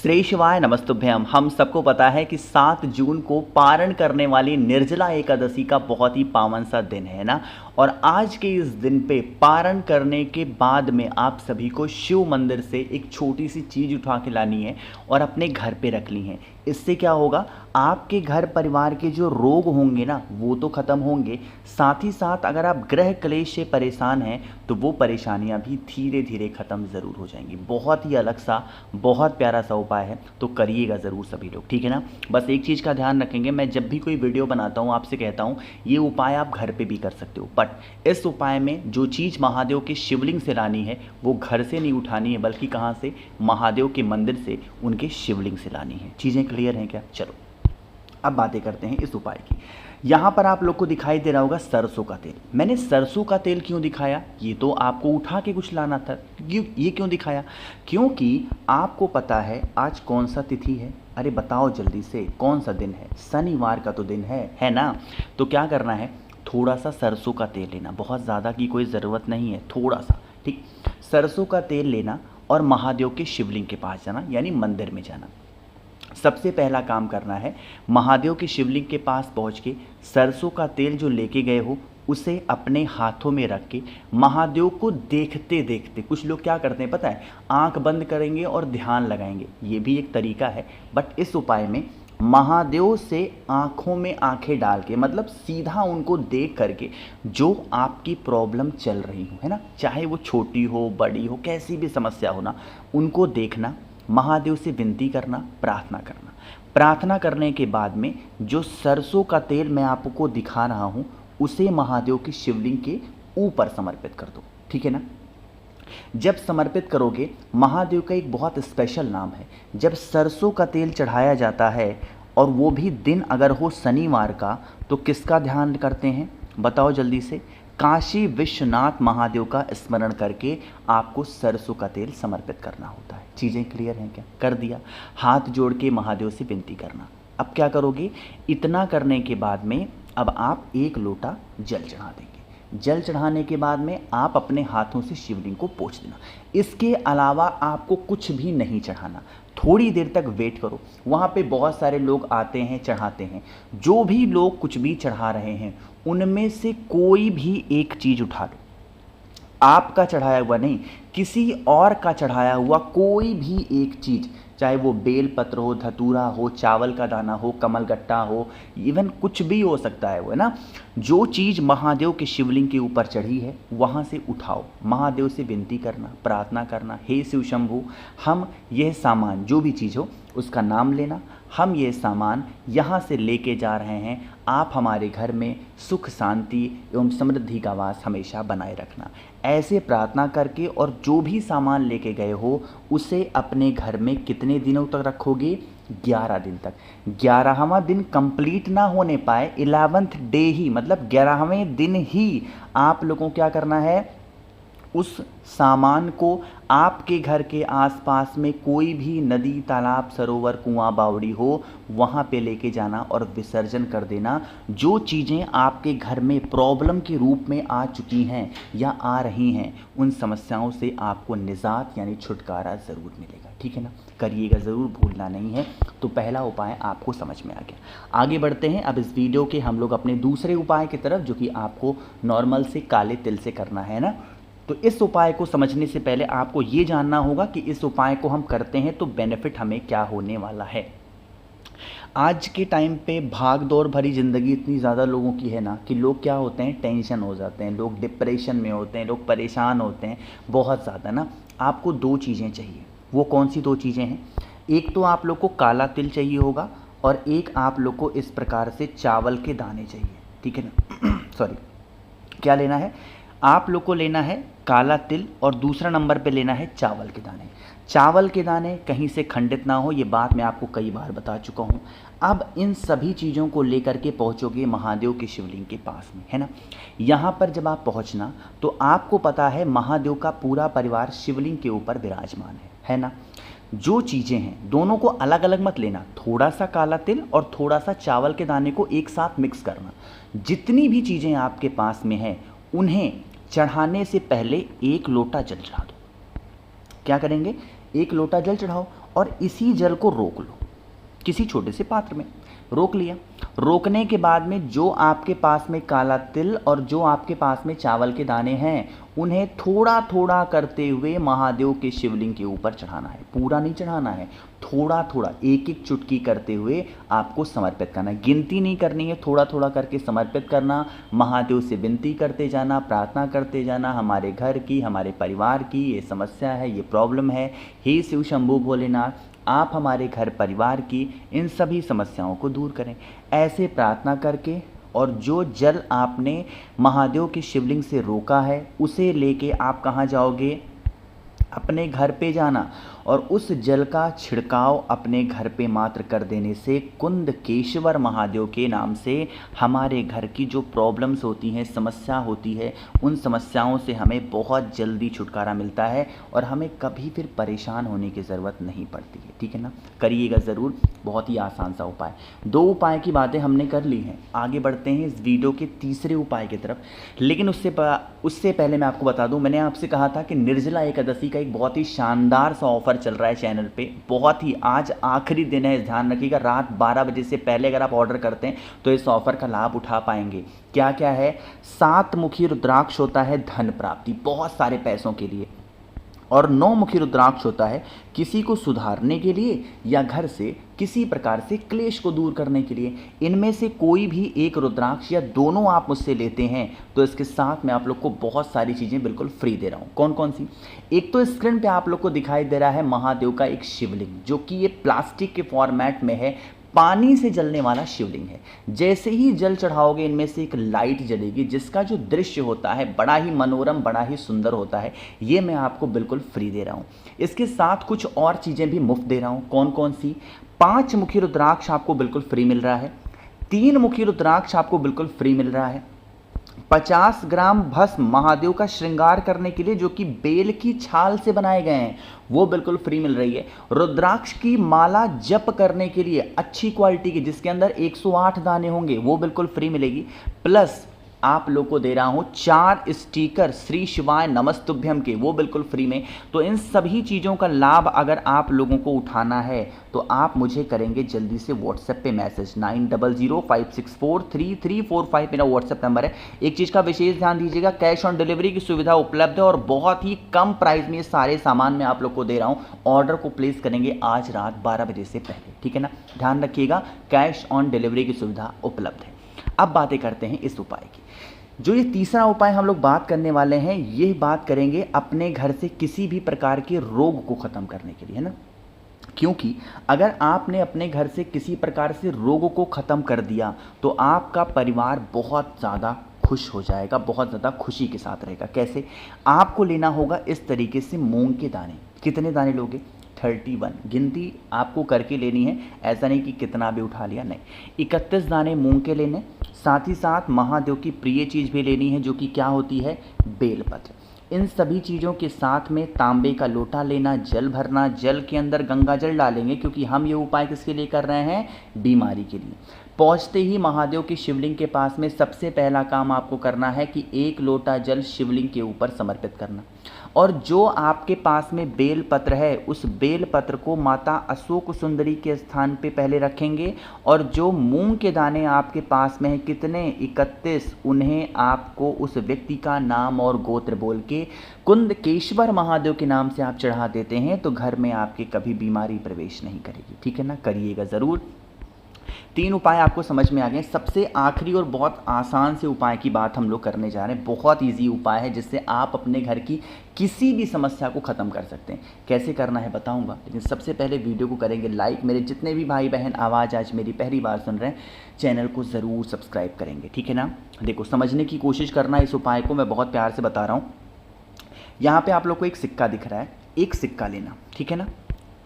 श्रेष्ठवाय नमस्तुभ्यम। हम सबको पता है कि 7 जून को पारण करने वाली निर्जला एकादशी का बहुत ही पावन सा दिन है ना। और आज के इस दिन पे पारण करने के बाद में आप सभी को शिव मंदिर से एक छोटी सी चीज़ उठा के लानी है और अपने घर पे रखनी है। इससे क्या होगा, आपके घर परिवार के जो रोग होंगे ना वो तो ख़त्म होंगे, साथ ही साथ अगर आप ग्रह क्लेश से परेशान हैं तो वो परेशानियां भी धीरे धीरे ख़त्म ज़रूर हो जाएंगी। बहुत ही अलग सा, बहुत प्यारा सा उपाय है, तो करिएगा ज़रूर सभी लोग, ठीक है ना। बस एक चीज़ का ध्यान रखेंगे, मैं जब भी कोई वीडियो बनाता हूँ आपसे कहता हूँ ये उपाय आप घर पर भी कर सकते हो, बट इस उपाय में जो चीज़ महादेव के शिवलिंग से लानी है वो घर से नहीं उठानी है, बल्कि कहाँ से, महादेव के मंदिर से, उनके शिवलिंग से लानी है। चीज़ें क्लियर हैं क्या? चलो अब बातें करते हैं इस उपाय की। यहाँ पर आप लोग को दिखाई दे रहा होगा सरसों का तेल। मैंने सरसों का तेल क्यों दिखाया, ये तो आपको उठा के कुछ लाना था, ये क्यों दिखाया? क्योंकि आपको पता है आज कौन सा तिथि है। अरे बताओ जल्दी से, कौन सा दिन है? शनिवार का तो दिन है ना। तो क्या करना है, थोड़ा सा सरसों का तेल लेना, बहुत ज़्यादा की कोई ज़रूरत नहीं है, थोड़ा सा, ठीक। सरसों का तेल लेना और महादेव के शिवलिंग के पास जाना, यानी मंदिर में जाना। सबसे पहला काम करना है, महादेव के शिवलिंग के पास पहुंच के सरसों का तेल जो लेके गए हो उसे अपने हाथों में रख के महादेव को देखते देखते, कुछ लोग क्या करते हैं पता है, आंख बंद करेंगे और ध्यान लगाएंगे, ये भी एक तरीका है। बट इस उपाय में महादेव से आंखों में आंखें डाल के, मतलब सीधा उनको देख करके जो आपकी प्रॉब्लम चल रही हो, है ना, चाहे वो छोटी हो बड़ी हो, कैसी भी समस्या हो ना, उनको देखना, महादेव से विनती करना, प्रार्थना करना। प्रार्थना करने के बाद में जो सरसों का तेल मैं आपको दिखा रहा हूँ उसे महादेव की शिवलिंग के ऊपर समर्पित कर दो, ठीक है ना। जब समर्पित करोगे, महादेव का एक बहुत स्पेशल नाम है, जब सरसों का तेल चढ़ाया जाता है और वो भी दिन अगर हो शनिवार का, तो किसका ध्यान करते हैं बताओ जल्दी से? काशी विश्वनाथ महादेव का स्मरण करके आपको सरसों का तेल समर्पित करना होता है। चीज़ें क्लियर हैं क्या? कर दिया। हाथ जोड़ के महादेव से विनती करना। अब क्या करोगे, इतना करने के बाद में अब आप 1 लोटा जल चढ़ा देंगे। जल चढ़ाने के बाद में आप अपने हाथों से शिवलिंग को पोंछ देना। इसके अलावा आपको कुछ भी नहीं चढ़ाना। थोड़ी देर तक वेट करो, वहाँ पे बहुत सारे लोग आते हैं, चढ़ाते हैं। जो भी लोग कुछ भी चढ़ा रहे हैं उनमें से कोई भी एक चीज़ उठा लो, आपका चढ़ाया हुआ नहीं, किसी और का चढ़ाया हुआ कोई भी एक चीज़, चाहे वो बेल पत्र हो, धतूरा हो, चावल का दाना हो, कमलगट्टा हो, इवन कुछ भी हो सकता है वो, है ना। जो चीज़ महादेव के शिवलिंग के ऊपर चढ़ी है वहाँ से उठाओ, महादेव से विनती करना, प्रार्थना करना, हे शिव शंभु, हम यह सामान, जो भी चीज़ हो उसका नाम लेना, हम ये सामान यहाँ से लेके जा रहे हैं, आप हमारे घर में सुख शांति एवं समृद्धि का वास हमेशा बनाए रखना। ऐसे प्रार्थना करके और जो भी सामान लेके गए हो उसे अपने घर में कितने दिनों तक रखोगे? 11 दिन तक। 11वां दिन कंप्लीट ना होने पाए, 11th डे ही, मतलब 11वें दिन ही आप लोगों को क्या करना है, उस सामान को आपके घर के आसपास में कोई भी नदी, तालाब, सरोवर, कुआं, बावड़ी हो वहाँ पे लेके जाना और विसर्जन कर देना। जो चीज़ें आपके घर में प्रॉब्लम के रूप में आ चुकी हैं या आ रही हैं, उन समस्याओं से आपको निजात यानी छुटकारा ज़रूर मिलेगा, ठीक है ना। करिएगा ज़रूर, भूलना नहीं है। तो पहला उपाय आपको समझ में आ गया। आगे बढ़ते हैं अब इस वीडियो के हम लोग अपने दूसरे उपाय की तरफ, जो कि आपको नॉर्मल से काले तिल से करना है ना। तो इस उपाय को समझने से पहले आपको ये जानना होगा कि इस उपाय को हम करते हैं तो बेनिफिट हमें क्या होने वाला है। आज के टाइम पे भाग दौड़ भरी ज़िंदगी इतनी ज़्यादा लोगों की है ना कि लोग क्या होते हैं, टेंशन हो जाते हैं, लोग डिप्रेशन में होते हैं, लोग परेशान होते हैं बहुत ज़्यादा ना। आपको 2 चीज़ें चाहिए। वो कौन सी 2 चीज़ें हैं? एक तो आप लोग को काला तिल चाहिए होगा और एक आप लोग को इस प्रकार से चावल के दाने चाहिए, ठीक है ना। सॉरी, क्या लेना है? आप लोग को लेना है काला तिल और दूसरा नंबर पे लेना है चावल के दाने। चावल के दाने कहीं से खंडित ना हो, ये बात मैं आपको कई बार बता चुका हूँ। अब इन सभी चीज़ों को लेकर के पहुँचोगे महादेव के शिवलिंग के पास में, है ना। यहाँ पर जब आप पहुँचना तो आपको पता है महादेव का पूरा परिवार शिवलिंग के ऊपर विराजमान है ना। जो चीज़ें हैं दोनों को अलग अलग मत लेना, थोड़ा सा काला तिल और थोड़ा सा चावल के दाने को एक साथ मिक्स करना। जितनी भी चीज़ें आपके पास में हैं उन्हें चढ़ाने से पहले 1 लोटा जल चढ़ा दो। क्या करेंगे, 1 लोटा जल चढ़ाओ और इसी जल को रोक लो, किसी छोटे से पात्र में रोक लिया। रोकने के बाद में जो आपके पास में काला तिल और जो आपके पास में चावल के दाने हैं, उन्हें थोड़ा थोड़ा करते हुए महादेव के शिवलिंग के ऊपर चढ़ाना है। पूरा नहीं चढ़ाना है, थोड़ा थोड़ा एक एक चुटकी करते हुए आपको समर्पित करना है। गिनती नहीं करनी है, थोड़ा थोड़ा करके समर्पित करना। महादेव से विनती करते जाना, प्रार्थना करते जाना, हमारे घर की, हमारे परिवार की ये समस्या है, ये प्रॉब्लम है, हे शिव शंभू भोलेनाथ आप हमारे घर परिवार की इन सभी समस्याओं को दूर करें। ऐसे प्रार्थना करके और जो जल आपने महादेव के शिवलिंग से रोका है उसे लेके आप कहाँ जाओगे, अपने घर पे जाना और उस जल का छिड़काव अपने घर पे मात्र कर देने से कुंदकेश्वर महादेव के नाम से हमारे घर की जो प्रॉब्लम्स होती हैं, समस्या होती है, उन समस्याओं से हमें बहुत जल्दी छुटकारा मिलता है और हमें कभी फिर परेशान होने की ज़रूरत नहीं पड़ती है। ठीक है ना, करिएगा ज़रूर, बहुत ही आसान सा उपाय। 2 उपाय की बातें हमने कर ली हैं, आगे बढ़ते हैं इस वीडियो के तीसरे उपाय की तरफ। लेकिन उससे पहले मैं आपको बता दूं, मैंने आपसे कहा था कि निर्जला एकादशी का एक बहुत ही शानदार सा ऑफर चल रहा है चैनल पे। बहुत ही आज आखिरी दिन है, ध्यान रखिएगा, रात 12 बजे से पहले अगर आप ऑर्डर करते हैं तो इस ऑफर का लाभ उठा पाएंगे। क्या क्या है, 7 मुखी रुद्राक्ष होता है धन प्राप्ति, बहुत सारे पैसों के लिए, और 9 मुखी रुद्राक्ष होता है किसी को सुधारने के लिए या घर से किसी प्रकार से क्लेश को दूर करने के लिए। इनमें से कोई भी एक रुद्राक्ष या दोनों आप मुझसे लेते हैं तो इसके साथ मैं आप लोग को बहुत सारी चीज़ें बिल्कुल फ्री दे रहा हूँ। कौन कौन सी, एक तो स्क्रीन पे आप लोग को दिखाई दे रहा है महादेव का एक शिवलिंग, जो कि ये प्लास्टिक के फॉर्मेट में है, पानी से जलने वाला शिवलिंग है। जैसे ही जल चढ़ाओगे इनमें से एक लाइट जलेगी जिसका जो दृश्य होता है बड़ा ही मनोरम, बड़ा ही सुंदर होता है। ये मैं आपको बिल्कुल फ्री दे रहा हूँ। इसके साथ कुछ और चीज़ें भी मुफ्त दे रहा हूँ। कौन कौन सी, 5 मुखी रुद्राक्ष आपको बिल्कुल फ्री मिल रहा है, 3 मुखी रुद्राक्ष आपको बिल्कुल फ्री मिल रहा है, 50 ग्राम भस्म महादेव का श्रृंगार करने के लिए जो कि बेल की छाल से बनाए गए हैं वो बिल्कुल फ्री मिल रही है, रुद्राक्ष की माला जप करने के लिए अच्छी क्वालिटी की जिसके अंदर 108 दाने होंगे वो बिल्कुल फ्री मिलेगी, प्लस आप लोग को दे रहा हूं 4 स्टिकर श्री शिवाय नमस्तुभ्यम के, वो बिल्कुल फ्री में। तो इन सभी चीज़ों का लाभ अगर आप लोगों को उठाना है तो आप मुझे करेंगे जल्दी से व्हाट्सएप पे मैसेज, 9005643345 मेरा व्हाट्सएप नंबर है। एक चीज़ का विशेष ध्यान दीजिएगा, कैश ऑन डिलीवरी की सुविधा उपलब्ध है और बहुत ही कम प्राइस में ये सारे सामान मैं आप लोग को दे रहा हूँ। ऑर्डर को प्लेस करेंगे आज रात 12 बजे से पहले, ठीक है ना, ध्यान रखिएगा, कैश ऑन डिलीवरी की सुविधा उपलब्ध है। अब बातें करते हैं इस उपाय की। जो ये तीसरा उपाय हम लोग बात करने वाले हैं, ये बात करेंगे अपने घर से किसी भी प्रकार के रोग को ख़त्म करने के लिए, है ना। क्योंकि अगर आपने अपने घर से किसी प्रकार से रोगों को ख़त्म कर दिया तो आपका परिवार बहुत ज़्यादा खुश हो जाएगा, बहुत ज़्यादा खुशी के साथ रहेगा। कैसे, आपको लेना होगा इस तरीके से मूंग के दाने। कितने दाने लोगे, 31, गिनती आपको करके लेनी है, ऐसा नहीं कि कितना भी उठा लिया, नहीं, 31 दाने मूंग के लेने। साथ ही साथ महादेव की प्रिय चीज़ भी लेनी है जो कि क्या होती है, बेलपत्र। इन सभी चीज़ों के साथ में तांबे का लोटा लेना, जल भरना, जल के अंदर गंगा जल डालेंगे क्योंकि हम ये उपाय किसके लिए कर रहे हैं, बीमारी के लिए। पहुँचते ही महादेव के शिवलिंग के पास में सबसे पहला काम आपको करना है कि 1 लोटा जल शिवलिंग के ऊपर समर्पित करना, और जो आपके पास में बेल पत्र है उस बेल पत्र को माता अशोक सुंदरी के स्थान पे पहले रखेंगे, और जो मूंग के दाने आपके पास में हैं, कितने, 31, उन्हें आपको उस व्यक्ति का नाम और गोत्र बोल के कुंदकेश्वर महादेव के नाम से आप चढ़ा देते हैं तो घर में आपके कभी बीमारी प्रवेश नहीं करेगी, ठीक है ना, करिएगा ज़रूर। 3 उपाय आपको समझ में आ गए। सबसे आखिरी और बहुत आसान से उपाय की बात हम लोग करने जा रहे हैं। बहुत इजी उपाय है जिससे आप अपने घर की किसी भी समस्या को ख़त्म कर सकते हैं। कैसे करना है बताऊंगा, लेकिन सबसे पहले वीडियो को करेंगे लाइक। मेरे जितने भी भाई बहन आवाज़ आज मेरी पहली बार सुन रहे हैं, चैनल को ज़रूर सब्सक्राइब करेंगे, ठीक है ना। देखो, समझने की कोशिश करना, इस उपाय को मैं बहुत प्यार से बता रहा हूँ। यहाँ पर आप लोग को एक सिक्का दिख रहा है, एक सिक्का लेना, ठीक है ना,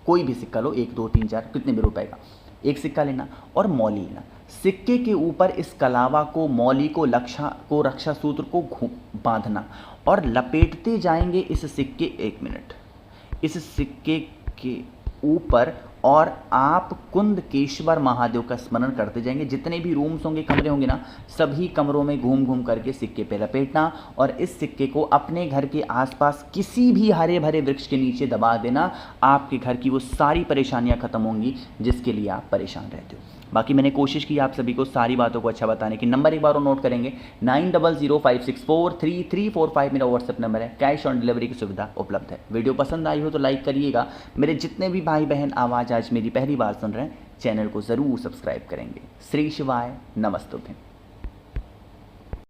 कोई भी सिक्का लो, 1, 2, 3, 4 कितने भी रुपए का एक सिक्का लेना और मौली लेना। सिक्के के ऊपर इस कलावा को, मौली को, रक्षा सूत्र को बांधना और लपेटते जाएंगे इस सिक्के, 1 मिनट, इस सिक्के के ऊपर और आप कुंदकेश्वर महादेव का स्मरण करते जाएंगे। जितने भी रूम्स होंगे, कमरे होंगे ना, सभी कमरों में घूम घूम करके सिक्के पे लपेटना और इस सिक्के को अपने घर के आसपास किसी भी हरे भरे वृक्ष के नीचे दबा देना। आपके घर की वो सारी परेशानियां खत्म होंगी जिसके लिए आप परेशान रहते हो। बाकी मैंने कोशिश की आप सभी को सारी बातों को अच्छा बताने की। नंबर एक बार और नोट करेंगे, 9005643345 मेरा व्हाट्सएप नंबर है। कैश ऑन डिलीवरी की सुविधा उपलब्ध है। वीडियो पसंद आई हो तो लाइक करिएगा। मेरे जितने भी भाई बहन आवाज़ आज मेरी पहली बार सुन रहे हैं, चैनल को ज़रूर सब्सक्राइब करेंगे। श्री शिवाय, नमस्तुभ्यं।